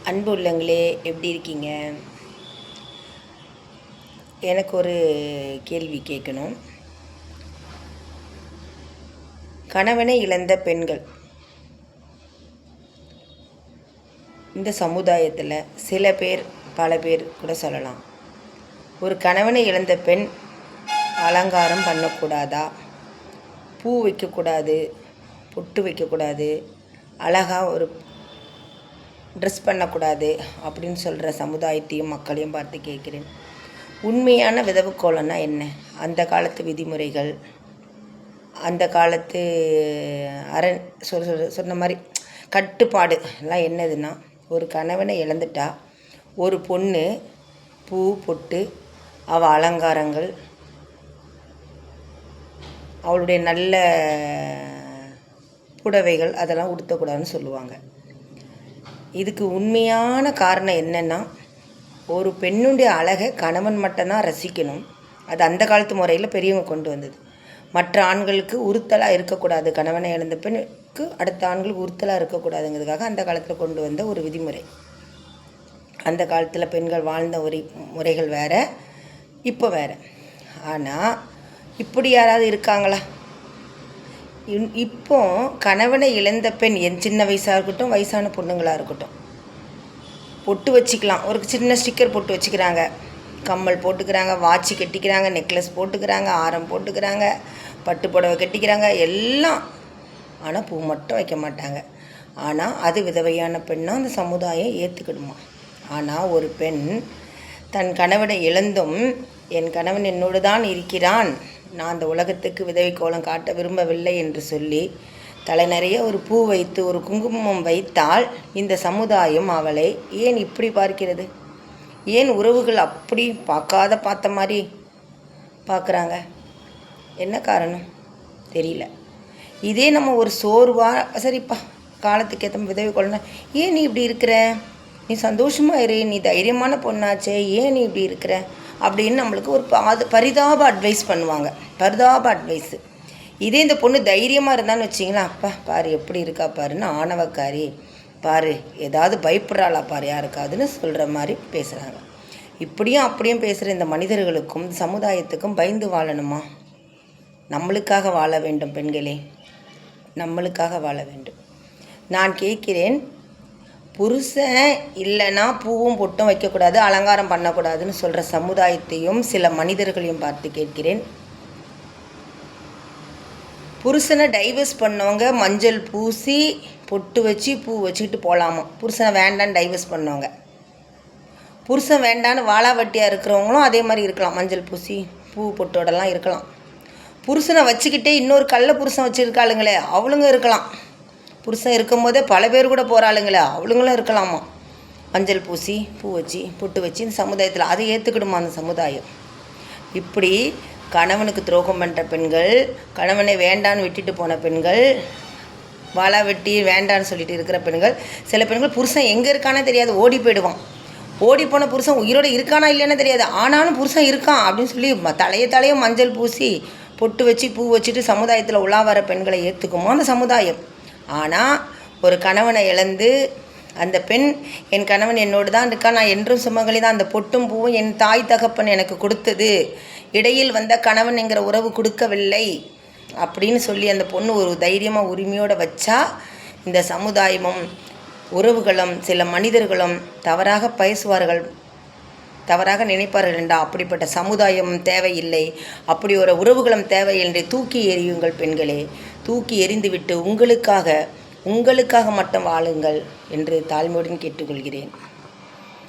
அன்பு உள்ளங்களே, எப்படி இருக்கீங்க? எனக்கு ஒரு கேள்வி கேட்கணும். கணவனை இழந்த பெண்கள் இந்த சமுதாயத்தில் சில பேர், பல பேர் கூட சொல்லலாம். ஒரு கணவனை இழந்த பெண் அலங்காரம் பண்ணக்கூடாதா, பூ வைக்கக்கூடாது, பொட்டு வைக்கக்கூடாது, அழகாக ஒரு ட்ரெஸ் பண்ணக்கூடாது அப்படின்னு சொல்கிற சமுதாயத்தையும் மக்களையும் பார்த்து கேட்குறேன். உண்மையான விதவுக்கோலம்னா என்ன? அந்த காலத்து விதிமுறைகள், அந்த காலத்து சொன்ன மாதிரி கட்டுப்பாடு எல்லாம் என்னதுன்னா, ஒரு கணவனை இழந்துட்டா ஒரு பொண்ணு பூ பொட்டு அவள் அலங்காரங்கள், அவளுடைய நல்ல புடவைகள் அதெல்லாம் உடுத்தக்கூடாதுன்னு சொல்லுவாங்க. இதுக்கு உண்மையான காரணம் என்னென்னா, ஒரு பெண்ணுடைய அழகை கணவன் மட்டும்தான் ரசிக்கணும். அது அந்த காலத்து முறையில் பெரியவங்க கொண்டு வந்தது. மற்ற ஆண்களுக்கு உறுத்தலாக இருக்கக்கூடாது, கணவனை இழந்த பெண்ணுக்கு அடுத்த ஆண்களுக்கு உறுத்தலாக இருக்கக்கூடாதுங்கிறதுக்காக அந்த காலத்தில் கொண்டு வந்த ஒரு விதிமுறை. அந்த காலத்தில் பெண்கள் வாழ்ந்த ஒரு முறைகள் வேறு, இப்போ வேறு. ஆனால் இப்படி யாராவது இருக்காங்களா? இப்போ கணவனை இழந்த பெண் சின்ன வயசாக இருக்கட்டும், வயசான பொண்ணுங்களாக இருக்கட்டும், பொட்டு வச்சுக்கலாம். ஒரு சின்ன ஸ்டிக்கர் போட்டு வச்சுக்கிறாங்க, கம்மல் போட்டுக்கிறாங்க, வாட்சி கட்டிக்கிறாங்க, நெக்லஸ் போட்டுக்கிறாங்க, ஆரம் போட்டுக்கிறாங்க, பட்டு புடவை கட்டிக்கிறாங்க, எல்லாம். ஆனால் பூ மட்டும் வைக்க மாட்டாங்க. ஆனால் அது விதவையான பெண்ணாக அந்த சமுதாயம் ஏற்றுக்கிடுமா? ஆனால் ஒரு பெண் தன் கணவனை இழந்தும், என் கணவன் என்னோடு தான் இருக்கிறான், நான் அந்த உலகத்துக்கு விதவை கோலம் காட்ட விரும்பவில்லை என்று சொல்லி தலை நிறைய ஒரு பூ வைத்து ஒரு குங்குமம் வைத்தால் இந்த சமுதாயம் அவளை ஏன் இப்படி பார்க்கிறது? ஏன் உறவுகள் அப்படி பார்த்த மாதிரி பார்க்குறாங்க? என்ன காரணம் தெரியல. இதே நம்ம ஒரு சரிப்பா காலத்துக்கு ஏற்ற விதவை கொள்ளணும், ஏன் நீ இப்படி இருக்கிற, நீ சந்தோஷமாக இரு, நீ தைரியமான பொண்ணாச்சே, ஏன் நீ இப்படி இருக்கிற அப்படின்னு நம்மளுக்கு ஒரு பரிதாப அட்வைஸ் பண்ணுவாங்க, பரிதாப அட்வைஸு. இதே இந்த பொண்ணு தைரியமாக இருந்தான்னு வச்சிங்களா, அப்பா பாரு எப்படி இருக்கா பாருன்னு, ஆணவக்காரி பாரு, ஏதாவது பயப்படுறாளா பாரு யாருக்காதுன்னு சொல்கிற மாதிரி பேசுகிறாங்க. இப்படியும் அப்படியும் பேசுகிற இந்த மனிதர்களுக்கும் சமுதாயத்துக்கும் பயந்து வாழணுமா? நம்மளுக்காக வாழ வேண்டும் பெண்களே, நம்மளுக்காக வாழ வேண்டும். நான் கேட்கிறேன், புருஷன் இல்லைன்னா பூவும் பொட்டும் வைக்கக்கூடாது, அலங்காரம் பண்ணக்கூடாதுன்னு சொல்கிற சமுதாயத்தையும் சில மனிதர்களையும் பார்த்து கேட்கிறேன். புருஷனை டைவர்ஸ் பண்ணவங்க மஞ்சள் பூசி பொட்டு வச்சு பூ வச்சுக்கிட்டு போகலாமா? புருஷனை வேண்டான்னு டைவர்ஸ் பண்ணவங்க, புருஷன் வேண்டான்னு வாழாவட்டியாக இருக்கிறவங்களும் அதே மாதிரி இருக்கலாம், மஞ்சள் பூசி பூ பொட்டோடலாம் இருக்கலாம். புருஷனை வச்சுக்கிட்டே இன்னொரு கள்ள புருஷன் வச்சுருக்காளுங்களே அவளுங்க இருக்கலாம். புருஷன் இருக்கும் போதே பல பேர் கூட போகிறாளுங்களே அவளுங்களும் இருக்கலாமா? மஞ்சள் பூசி பூ வச்சு பொட்டு வச்சு இந்த சமுதாயத்தில் அதை ஏற்றுக்கிடுமா அந்த சமுதாயம்? இப்படி கணவனுக்கு துரோகம் பண்ணுற பெண்கள், கணவனை வேண்டான்னு விட்டுட்டு போன பெண்கள், வாழா வெட்டி வேண்டான்னு சொல்லிட்டு இருக்கிற பெண்கள், சில பெண்கள் புருஷன் எங்கே இருக்கானே தெரியாது ஓடி போயிடுவான். ஓடி போன புருஷன் உயிரோடு இருக்கானா இல்லைன்னு தெரியாது, ஆனாலும் புருஷன் இருக்கான் அப்படின்னு சொல்லி தலையை மஞ்சள் பூசி பொட்டு வச்சு பூ வச்சுட்டு சமுதாயத்தில் உலா வர பெண்களை ஏற்றுக்குமோ அந்த சமுதாயம்? ஆனால் ஒரு கணவனை இழந்து அந்த பெண், என் கணவன் என்னோடு தான் இருக்கா, நான் என்றும் சுமங்கலி தான், அந்த பொட்டும் பூவும் என் தாய் தகப்பன் எனக்கு கொடுத்தது, இடையில் வந்த கணவன் என்கிற உறவு கொடுக்கவில்லை அப்படின்னு சொல்லி அந்த பொண்ணு ஒரு தைரியமாக உரிமையோடு வச்சா, இந்த சமுதாயமும் உறவுகளும் சில மனிதர்களும் தவறாக பேசுவார்கள், தவறாக நினைப்பார்கள் என்றால் அப்படிப்பட்ட சமுதாயம் தேவையில்லை, அப்படி ஒரு உறவுகளும் தேவையில்லை. தூக்கி எறியுங்கள் பெண்களே, தூக்கி எறிந்துவிட்டு உங்களுக்காக மட்டும் வாழுங்கள் என்று தாழ்மையுடன் கேட்டுக்கொள்கிறேன்.